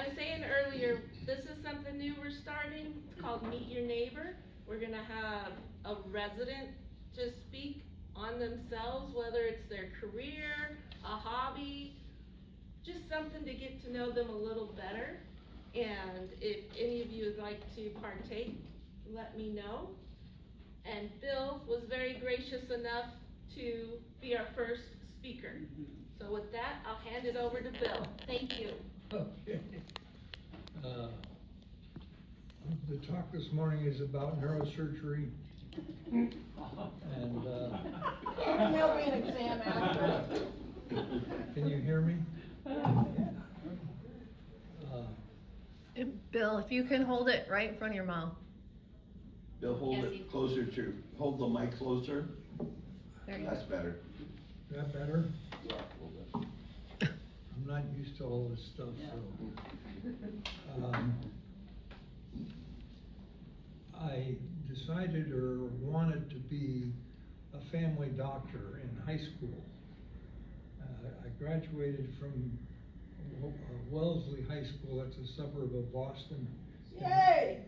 I was saying earlier, this is something new we're starting. It's called Meet Your Neighbor. We're gonna have a resident just speak on themselves, whether it's their career, a hobby, just something to get to know them a little better. And if any of you would like to partake, let me know. And Bill was very gracious enough to be our first speaker. So with that, I'll hand it over to Bill. Thank you. Okay. The talk this morning is about neurosurgery. And, There'll be an exam after. can you hear me? Bill, if you can hold it right in front of your mouth. Bill, hold it closer hold the mic closer. There you That's go. better. Is that better? Yeah, a little bit. I'm not used to all this stuff, so. I decided or wanted to be a family doctor in high school. I graduated from Wellesley High School, that's a suburb of Boston. Yay!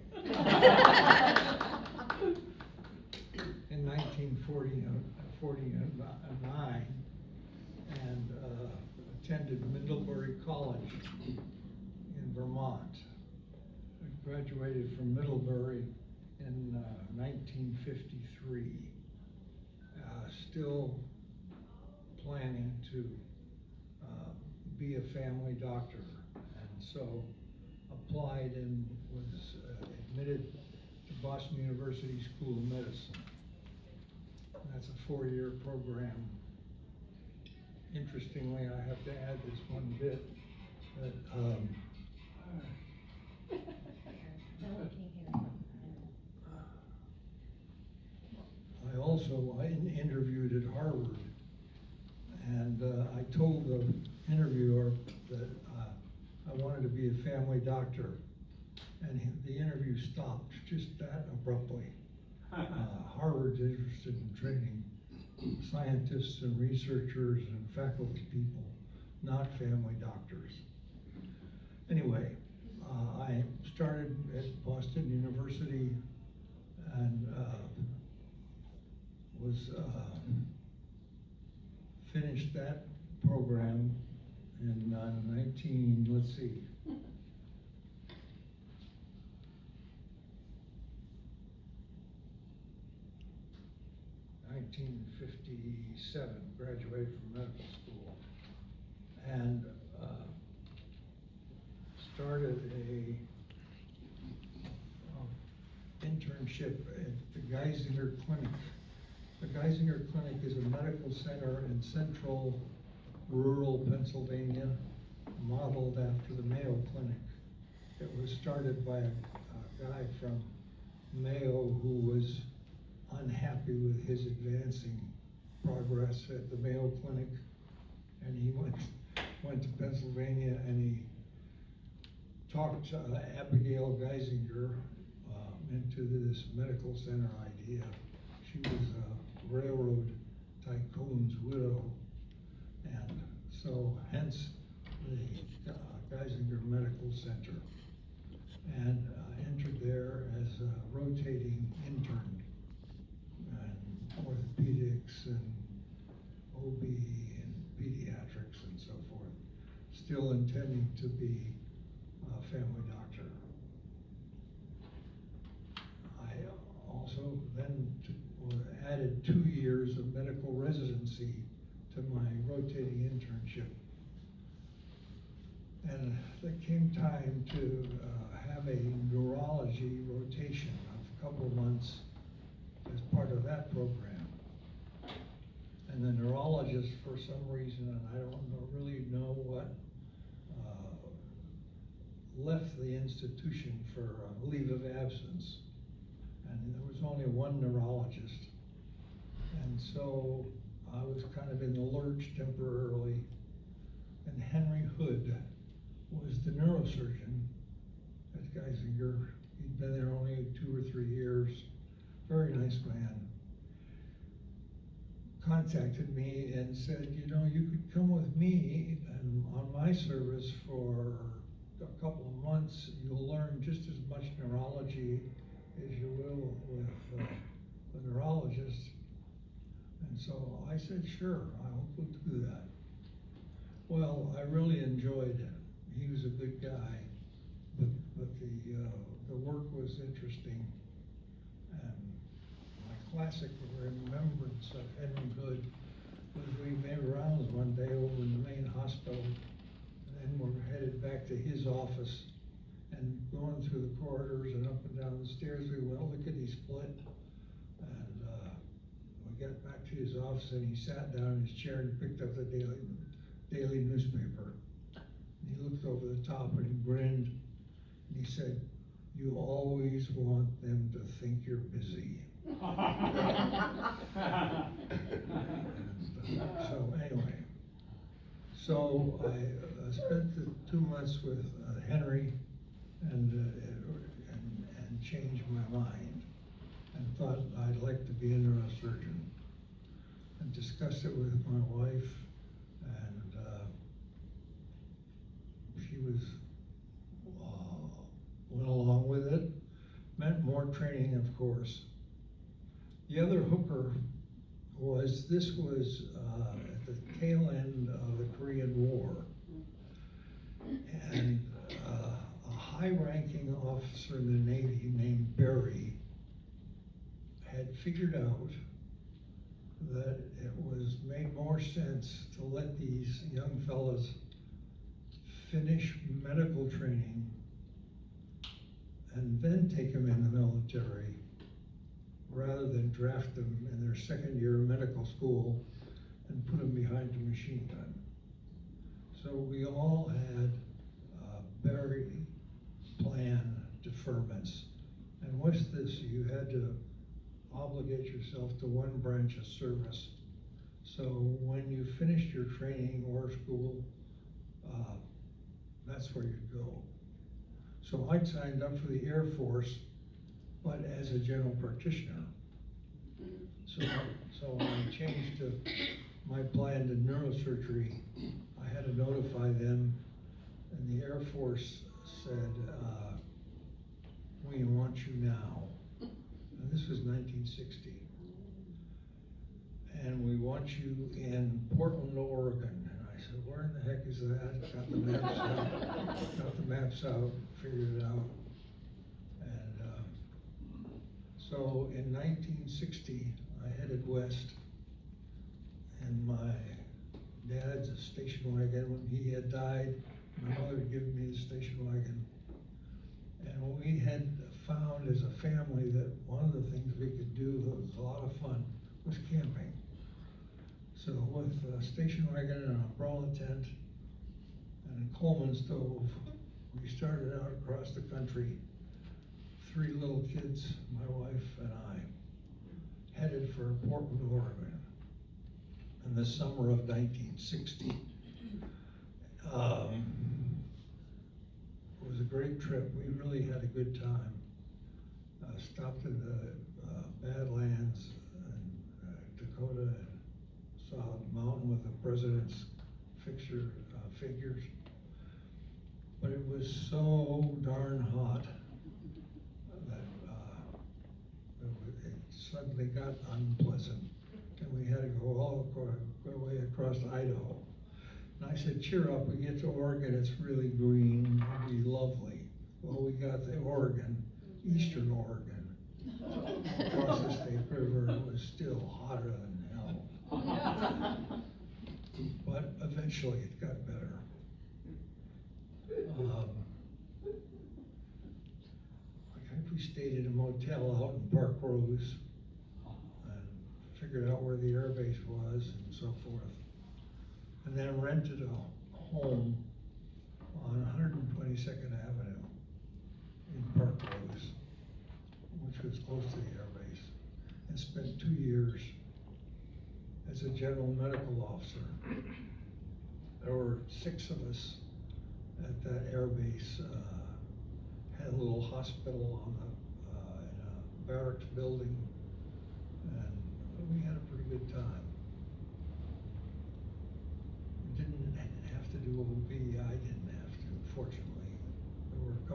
In 1949, and attended Middlebury College in Vermont. I graduated from Middlebury in 1953. Still planning to be a family doctor, and so applied and was admitted to Boston University School of Medicine. That's a 4-year program. Interestingly, I have to add this one bit, that I also interviewed at Harvard, and I told the interviewer that I wanted to be a family doctor, and the interview stopped just that abruptly. Harvard's interested in training scientists and researchers and faculty people, not family doctors. Anyway, I started at Boston University and was finished that program in 1957, graduated from medical school, and started a internship at the Geisinger Clinic. The Geisinger Clinic is a medical center in central rural Pennsylvania, modeled after the Mayo Clinic. It was started by a guy from Mayo who was unhappy with his advancing progress at the Mayo Clinic, and he went to Pennsylvania, and he talked Abigail Geisinger into this medical center idea. She was a railroad tycoon's widow, and so hence the Geisinger Medical Center, and entered there as a rotating intern, and orthopedics and OB and pediatrics and so forth, still intending to be a family doctor. I also then added 2 years of medical residency to my rotating internship. And it came time to have a neurology rotation of a couple of months as part of that program. And the neurologist, for some reason, and I don't really know what, left the institution for a leave of absence. And there was only one neurologist. And so I was kind of in the lurch temporarily. And Henry Hood was the neurosurgeon at Geisinger. He'd been there only 2 or 3 years. Very nice man. Contacted me and said, you know, you could come with me and on my service for a couple of months, you'll learn just as much neurology as you will with the neurologist. And so I said, sure, I hope we'll do that. Well, I really enjoyed him. He was a good guy, but the work was interesting. And my classic remembrance of Henry Hood was we made rounds one day over in the main hospital, and then we're headed back to his office, and going through the corridors and up and down the stairs, we went lickety split. And we got back to his office, and he sat down in his chair and picked up the daily newspaper. And he looked over the top and he grinned, and he said, "You always want them to think you're busy." So anyway, so I spent the 2 months with Henry and changed my mind and thought I'd like to be a neurosurgeon, and discussed it with my wife, and she went along with it. Meant more training, of course. The other hooker was, this was at the tail end of the Korean War. And a high-ranking officer in the Navy named Berry had figured out that it made more sense to let these young fellas finish medical training and then take them in the military, rather than draft them in their second year of medical school and put them behind a machine gun. So we all had very planned deferments. And with this, you had to obligate yourself to one branch of service. So when you finished your training or school, that's where you'd go. So I signed up for the Air Force, but as a general practitioner. So I changed my plan to neurosurgery. I had to notify them, and the Air Force said, "We want you now." And this was 1960. "And we want you in Portland, Oregon." And I said, "Where in the heck is that?" Got the maps out, figured it out. And so in 1960, I headed west, and my dad's station wagon, when he had died, my mother had given me the station wagon. And we had found as a family that one of the things we could do that was a lot of fun was camping. So with a station wagon and an umbrella tent and a Coleman stove, we started out across the country, 3 little kids, my wife and I, headed for Portland, Oregon in the summer of 1960. It was a great trip. We really had a good time. Stopped in the Badlands in Dakota and saw a mountain with the president's figures. But it was so darn hot that it suddenly got unpleasant, and we had to go all the way across Idaho. And I said, "Cheer up, we get to Oregon, it's really green, it'll be lovely." Well, we got to Oregon, eastern Oregon, across the state river, it was still hotter than hell. But eventually it got better. I think we stayed in a motel out in Park Rose and figured out where the airbase was and so forth. And then rented a home on 122nd Avenue in Park Rose, which was close to the airbase, and spent 2 years as a general medical officer. There were 6 of us at that airbase. Had a little hospital in a barracks building, and we had a pretty good time. We didn't have to do OB. I didn't have to, fortunately.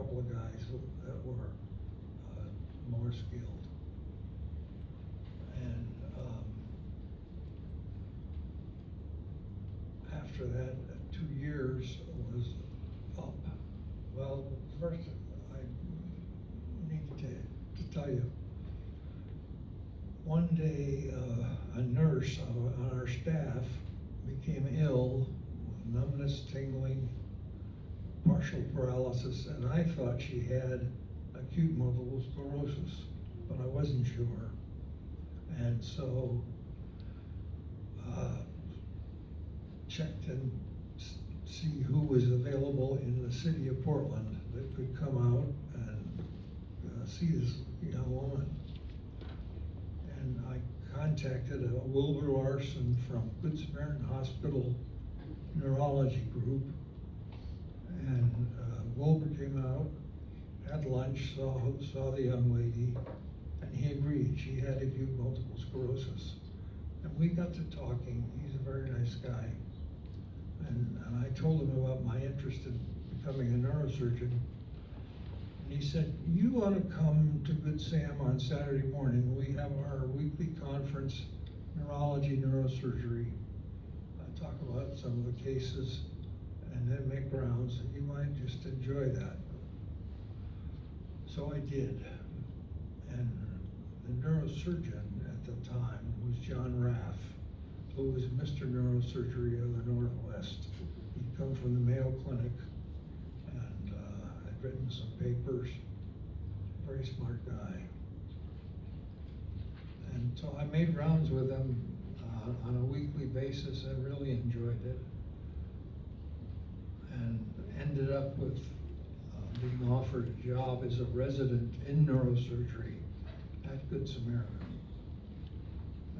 couple of guys that were more skilled. And after that, 2 years was up. Well, first, I need to tell you, one day, a nurse on our staff became ill with numbness, tingling, partial paralysis, and I thought she had acute multiple sclerosis, but I wasn't sure. And so, checked and see who was available in the city of Portland that could come out and see this young woman. And I contacted Wilbur Larson from Good Samaritan Hospital Neurology Group. And Wilbur came out, had lunch, saw the young lady, and he agreed she had acute multiple sclerosis. And we got to talking. He's a very nice guy. And I told him about my interest in becoming a neurosurgeon. And he said, you ought to come to Good Sam on Saturday morning. We have our weekly conference, neurology, neurosurgery. I talk about some of the cases and then make rounds, and you might just enjoy that. So I did. And the neurosurgeon at the time was John Raff, who was Mr. Neurosurgery of the Northwest. He'd come from the Mayo Clinic and had written some papers. Very smart guy. And so I made rounds with him on a weekly basis and really enjoyed it. And ended up with being offered a job as a resident in neurosurgery at Good Samaritan.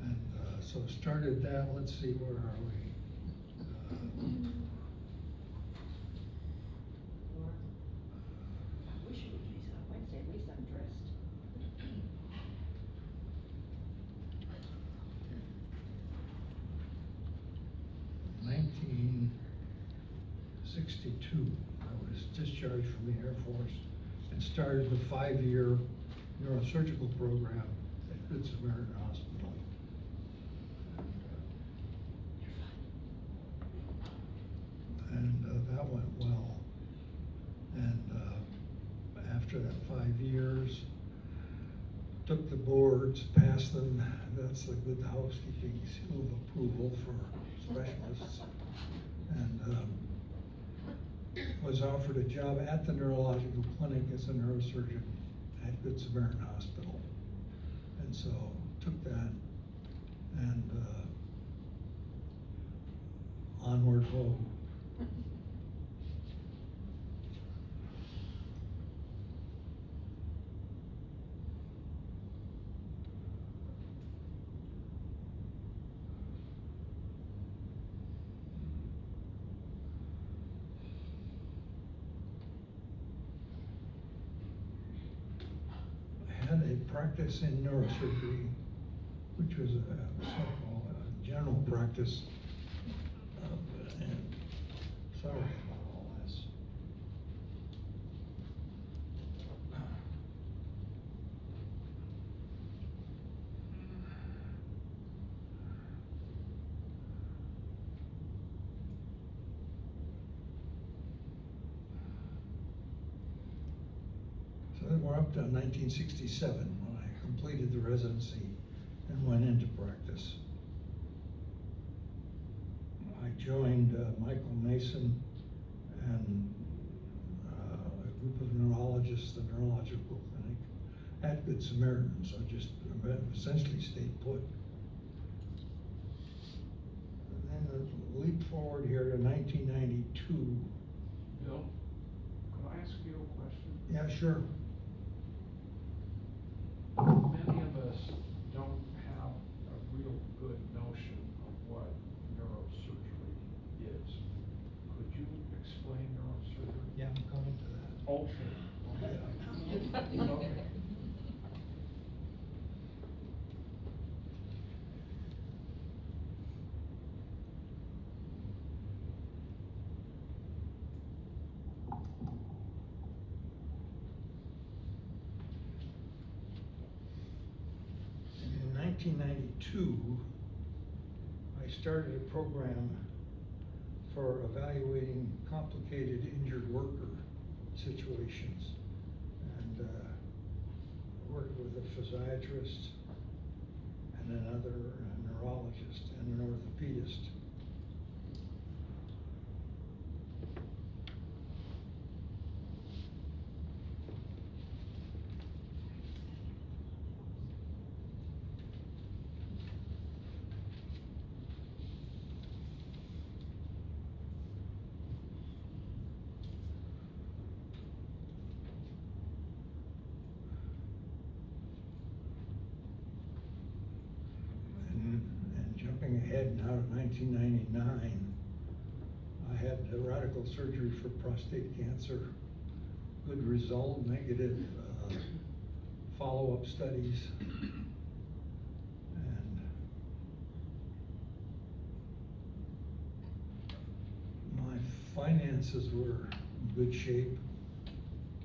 And so started that. Let's see, where are we? We should have these on Wednesday, at least I'm dressed. In 1962, I was discharged from the Air Force and started the 5-year neurosurgical program at Good Samaritan Hospital. And that went well. And after that 5 years, took the boards, passed them. That's the good housekeeping seal of approval for specialists. And was offered a job at the neurological clinic as a neurosurgeon at Good Samaritan Hospital. And so took that and onward home. Had a practice in neurosurgery, which was a so-called general practice. And sorry about all this. So then we're up to 1967 when I completed the residency and went into practice. I joined Michael Mason and a group of neurologists, the neurological clinic at Good Samaritan, so just essentially stayed put. And then leap forward here to 1992. Bill, could I ask you a question? Yeah, sure. Many of us don't have a real good notion of what neurosurgery is. Could you explain neurosurgery? Yeah, I'm coming to that. Okay. Yeah. Okay. 1992, I started a program for evaluating complicated injured worker situations. And I worked with a physiatrist and another neurologist and an orthopedist. And jumping ahead now to 1999, I had a radical surgery for prostate cancer. Good result, negative follow-up studies. And my finances were in good shape.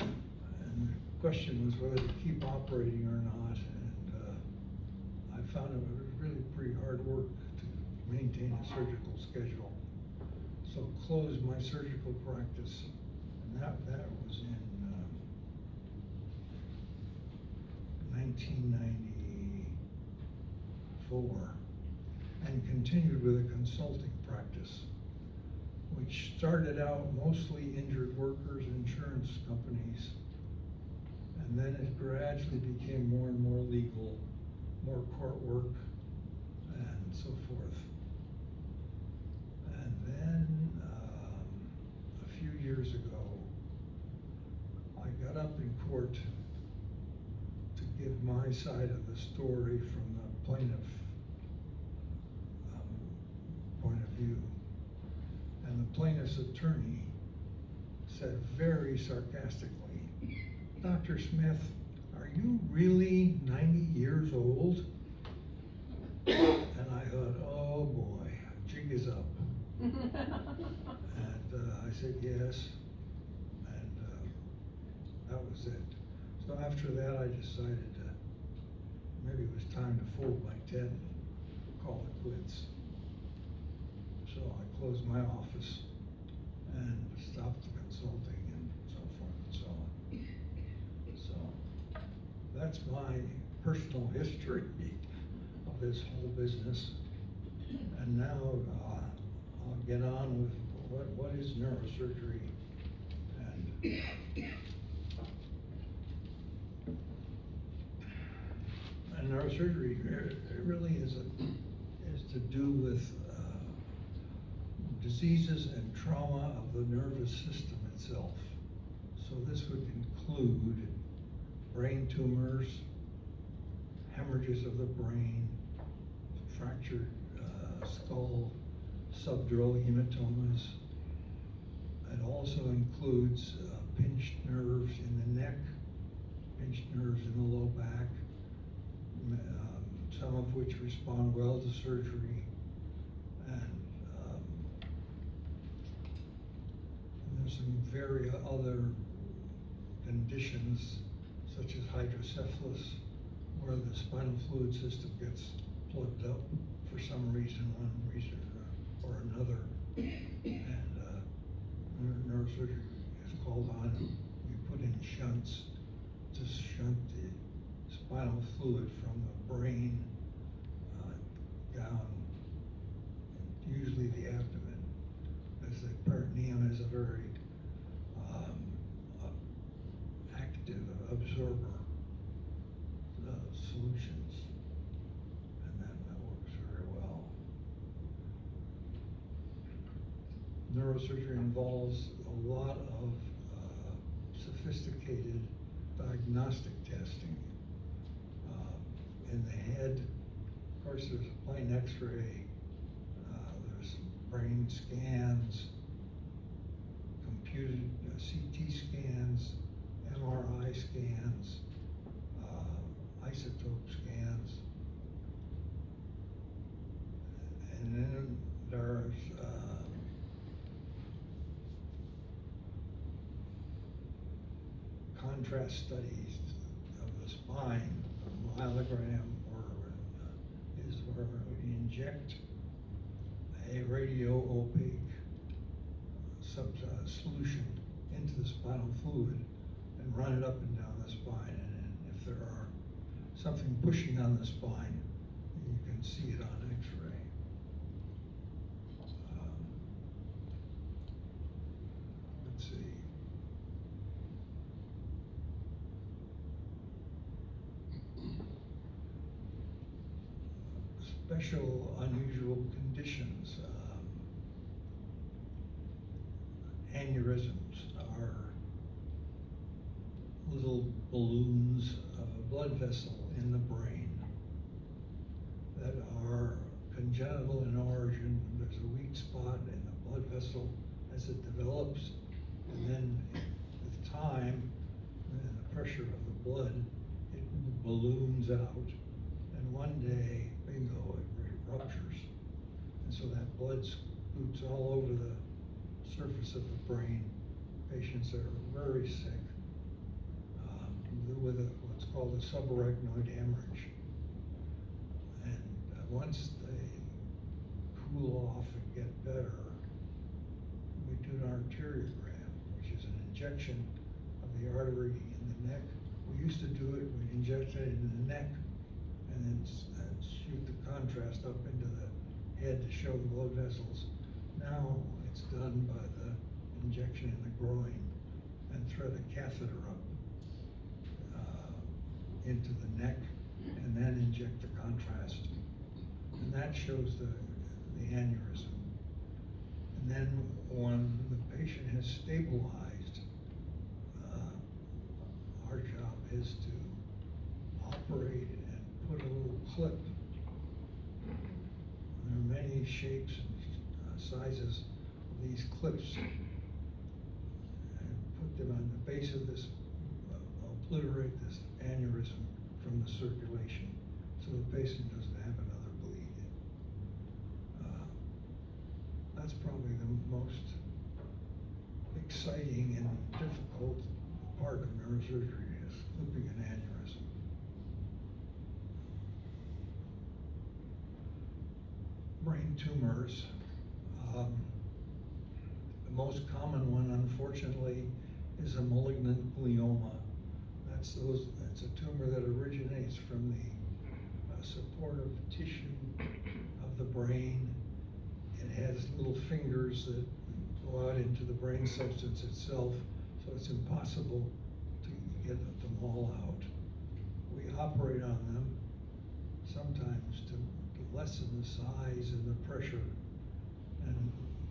And the question was whether to keep operating or not. And I found it was really pretty hard work to maintain a surgical schedule. So closed my surgical practice, and that was in 1994, and continued with a consulting practice, which started out mostly injured workers, insurance companies, and then it gradually became more and more legal, more court work, and so forth. And then, a few years ago, I got up in court to give my side of the story from the plaintiff point of view. And the plaintiff's attorney said very sarcastically, "Dr. Smith, are you really 90 years old?" And I thought, oh boy, jig is up. And I said yes, and that was it. So after that, I decided maybe it was time to fold my tent and call it quits. So I closed my office and stopped the consulting and so forth and so on. So that's my personal history of this whole business. And now I'll get on with what is neurosurgery. And neurosurgery it really is to do with diseases and trauma of the nervous system itself. So this would include brain tumors, hemorrhages of the brain, fractured skull, subdural hematomas. It also includes pinched nerves in the neck, pinched nerves in the low back, some of which respond well to surgery. And there's some very other conditions such as hydrocephalus, where the spinal fluid system gets plugged up for some reason, one reason or another. And neurosurgery is called on. We put in shunts to shunt the spinal fluid from the brain down, usually the abdomen, as the peritoneum is a very active absorber of solutions, and that works very well. Neurosurgery involves a lot of sophisticated diagnostic testing. In the head, of course, there's a plain x-ray, there's brain scans, computed CT scans, MRI scans, isotope scans, and then there's contrast studies of the spine, a myelogram or where we inject a radio-opaque solution into the spinal fluid and run it up and down the spine. And if there are something pushing on the spine, you can see it on X-ray. Let's see. Special unusual conditions. Aneurysms are little balloons of a blood vessel in the brain that are congenital in origin. There's a weak spot in the blood vessel as it develops, and then with time and the pressure of the blood, it balloons out, and one day, bingo, it ruptures. And so that blood scoots all over the surface of the brain. Patients are very sick with what's called a subarachnoid hemorrhage. And once they cool off and get better, we do an arteriogram, which is an injection of the artery in the neck. We used to do it, we'd inject it in the neck and then shoot the contrast up into the head to show the blood vessels. Now it's done by the injection in the groin and thread a catheter up into the neck and then inject the contrast. And that shows the aneurysm. And then when the patient has stabilized, our job is to operate and put a little clip. There are many shapes and sizes of these clips, and put them on the base of this, obliterate this aneurysm from the circulation, so the patient doesn't have another bleed. That's probably the most exciting and difficult part of neurosurgery, is clipping an aneurysm. Brain tumors. The most common one, unfortunately, is a malignant glioma. That's a tumor that originates from the supportive tissue of the brain. It has little fingers that go out into the brain substance itself, so it's impossible to get them all out. We operate on them sometimes to lessen the size and the pressure,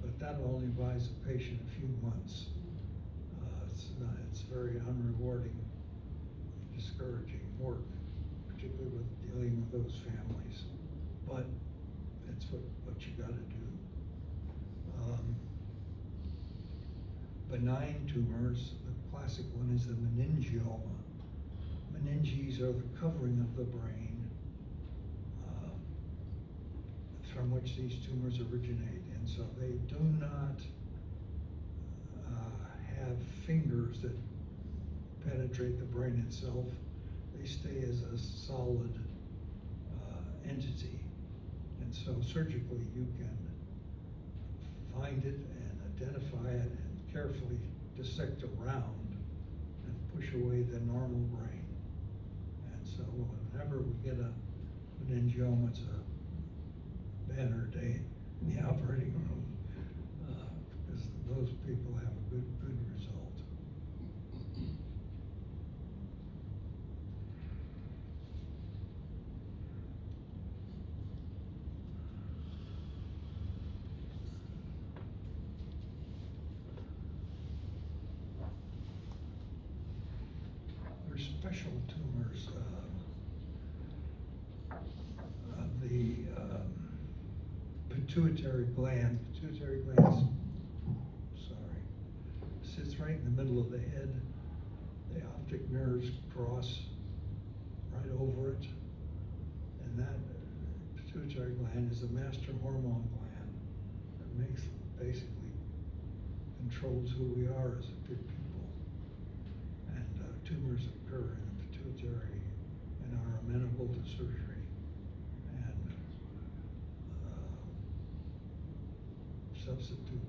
but that only buys the patient a few months. It's very unrewarding, discouraging work, particularly with dealing with those families. But it's what you got to do. Benign tumors, the classic one is the meningioma. Meninges are the covering of the brain from which these tumors originate, and so they do not have fingers that penetrate the brain itself. They stay as a solid entity, and so surgically you can find it and identify it and carefully dissect around and push away the normal brain. And so whenever we get a meningioma, it's a banner day in the operating room, because those people have a good result. There's special tumors of the pituitary gland. Pituitary gland, sits right in the middle of the head. The optic nerves cross right over it, and that pituitary gland is the master hormone gland that basically controls who we are as a good people. And tumors occur in the pituitary and are amenable to surgery. And substitute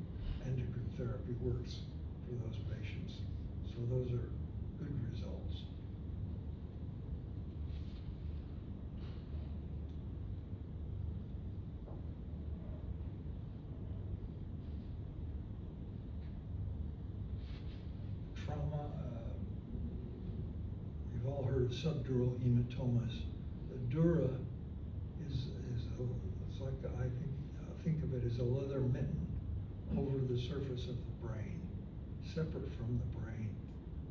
endocrine therapy works for those patients. So those are good results. Trauma, you've all heard of subdural hematomas. The dura is it's like, I think of it as a leather mitten over the surface of the brain, separate from the brain.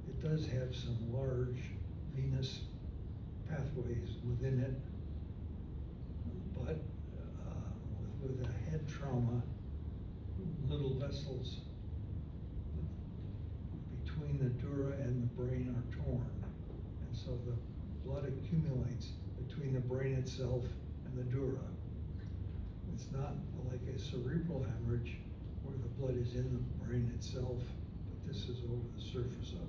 It does have some large venous pathways within it, but with a head trauma, little vessels between the dura and the brain are torn, and so the blood accumulates between the brain itself and the dura. It's not like a cerebral hemorrhage where the blood is in the brain itself, but this is over the surface of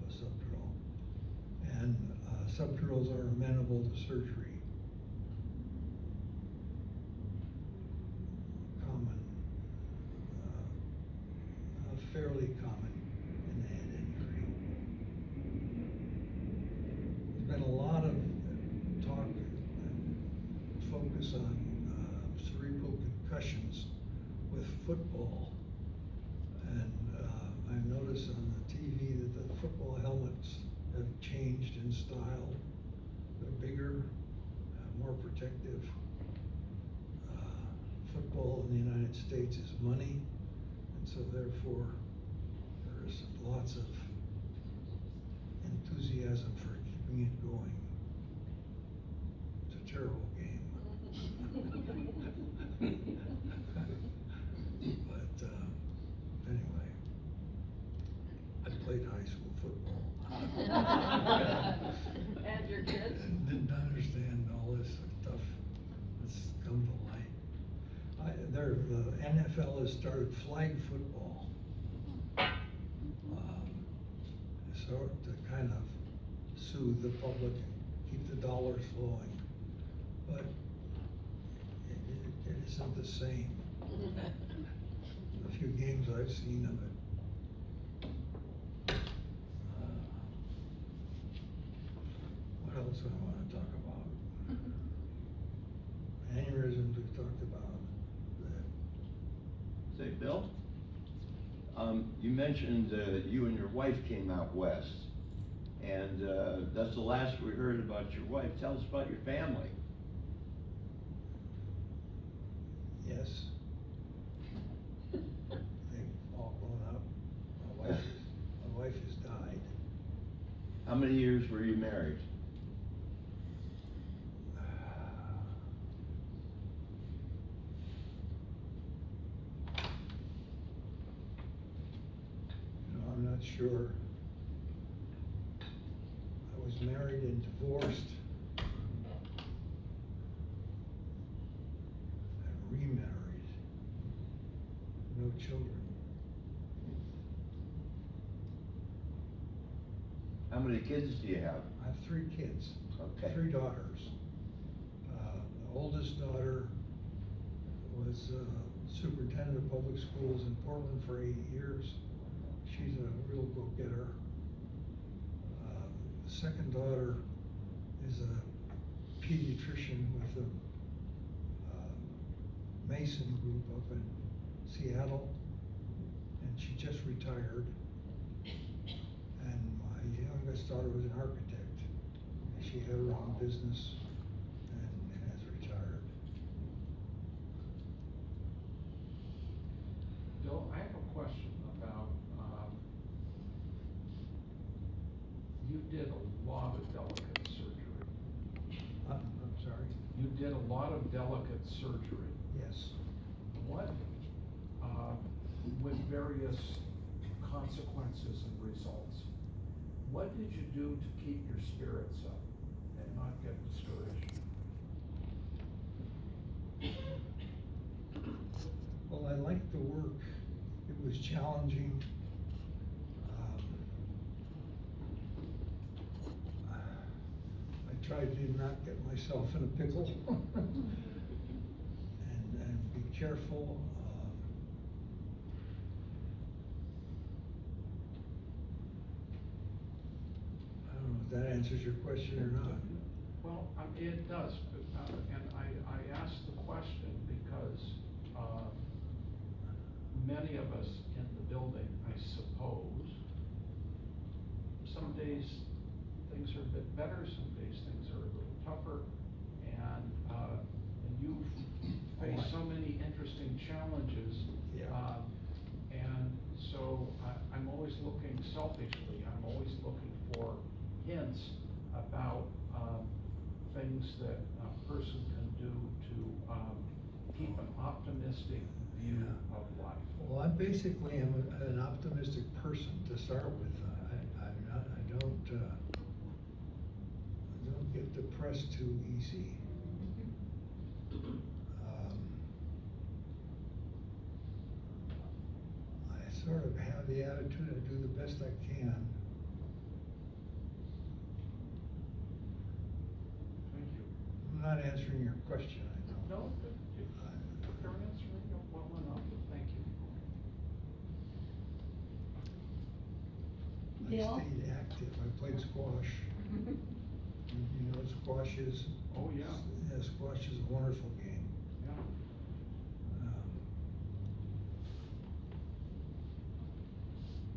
a subdural. And subdurals are amenable to surgery. Common, fairly common in the head injury. There's been a lot of talk and focus on cerebral concussions with football. And I noticed on the TV that the football helmets have changed in style. They're bigger, more protective. Football in the United States is money, and so therefore there's lots of enthusiasm for keeping it going. It's a terrible game. But anyway, I played high school football. And your kids? Didn't understand all this stuff that's come to light. The NFL has started flag football. So to kind of soothe the public and keep the dollars flowing. But it isn't the same. The few games I've seen of it. What else do I want to talk about? Aneurysms we've talked about. Say, Bill, you mentioned you and your wife came out west, and that's the last we heard about your wife. Tell us about your family. Yes. They've all grown up. My wife has died. How many years were you married? I'm not sure. I was married and divorced and remarried. No children. How many kids do you have? I have 3 kids. Okay. 3 daughters. The oldest daughter was superintendent of public schools in Portland for 8 years. She's a real go-getter. The second daughter is a pediatrician with the Mason group up in Seattle, and she just retired. And my youngest daughter was an architect. She had her own business and has retired. Bill, I have a question about, you did a lot of delicate surgery. I'm sorry? You did a lot of delicate surgery. Yes. What, with various consequences and results, what did you do to keep your spirits up and not get discouraged? Well, I liked the work. It was challenging. I tried to not get myself in a pickle and be careful. that answers your question or not. Well, it does, but, and I asked the question because, many of us in the building, I suppose, some days things are a bit better, some days things are a little tougher, and you've faced so many interesting challenges. Yeah. And so I'm always looking selfishly, I'm always looking for hints about, things that a person can do to, keep an optimistic view of life. Well, I basically am an optimistic person to start with. I don't get depressed too easy. I sort of have the attitude I do the best I can. Thank you. I'm not answering your question, I know. No, you're answering it well enough, thank you. I Bill? stayed active. I played squash. You know what squash is? Oh, yeah. Yeah, squash is a wonderful game. Yeah.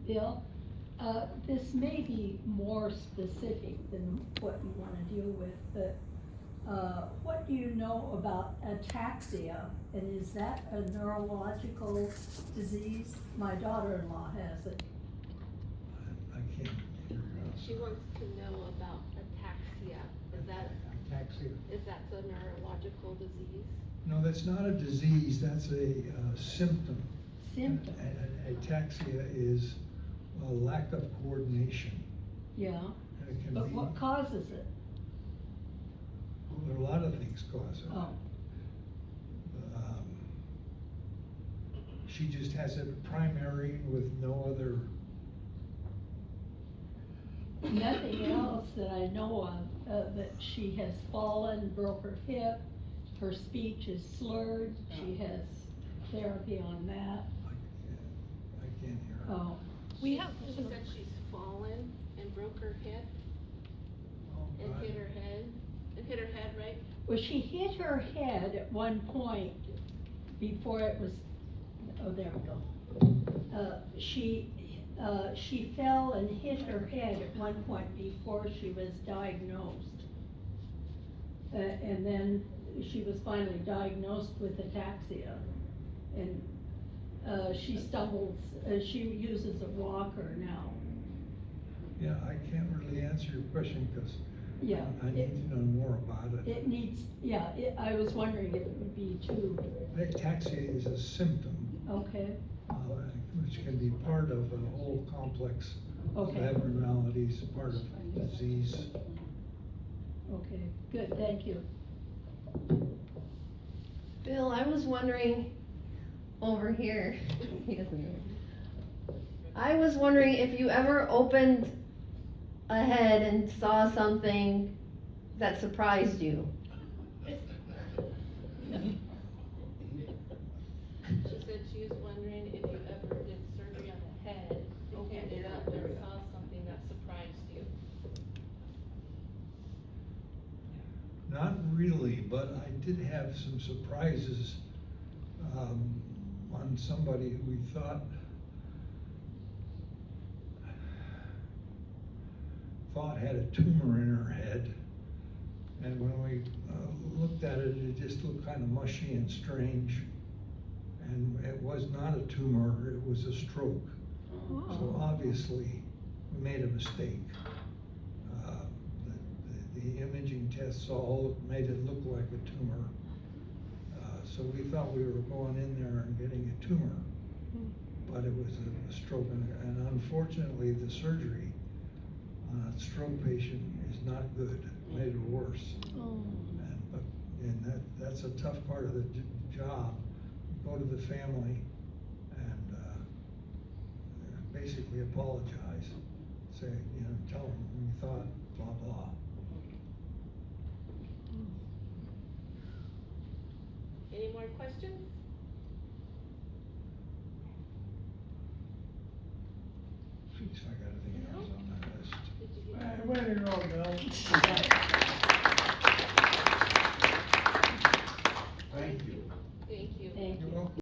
Bill, this may be more specific than what you wanna deal with, but, what do you know about ataxia? And is that a neurological disease? My daughter-in-law has it. I can't hear you. She wants to know about ataxia. Ataxia. Is that a neurological disease? No, that's not a disease, that's a symptom. Symptom, Ataxia is a lack of coordination. yeah, And it can but be, what causes it? well, a lot of things cause it. Oh, She just has it primary with no other. nothing else that I know of, that she has fallen, broke her hip, her speech is slurred, she has therapy on that. I can't hear her. Oh, We have. She said she's fallen and broke her hip and hit her head, right? well, she hit her head at one point before it was, oh, there we go. She fell and hit her head at one point before she was diagnosed. And then she was finally diagnosed with ataxia. And, she stumbles, she uses a walker now. Yeah, I can't really answer your question because Yeah. I need to know more about it. It needs, yeah, I was wondering if it would be too, Ataxia is a symptom, okay, which can be part of a whole complex of Okay. abnormalities, part of disease. okay, good, thank you. Bill, I was wondering over here, he doesn't know. I was wondering if you ever opened a head and saw something that surprised you. She said she was wondering if you ever did surgery on the head and ended up and saw something that surprised you. Not really, but I did have some surprises, on somebody who we thought had a tumor in her head. And when we looked at it, it just looked kind of mushy and strange. And it was not a tumor, it was a stroke. So obviously, we made a mistake. The imaging tests all made it look like a tumor. So we thought we were going in there and getting a tumor, but it was a stroke. And unfortunately, the surgery on a stroke patient is not good, made it worse. And that's a tough part of the job. Go to the family and basically apologize. Say, tell them we thought, blah, blah. Any more questions? Jeez, I got anything else on my list. Did you Way to go, Bill.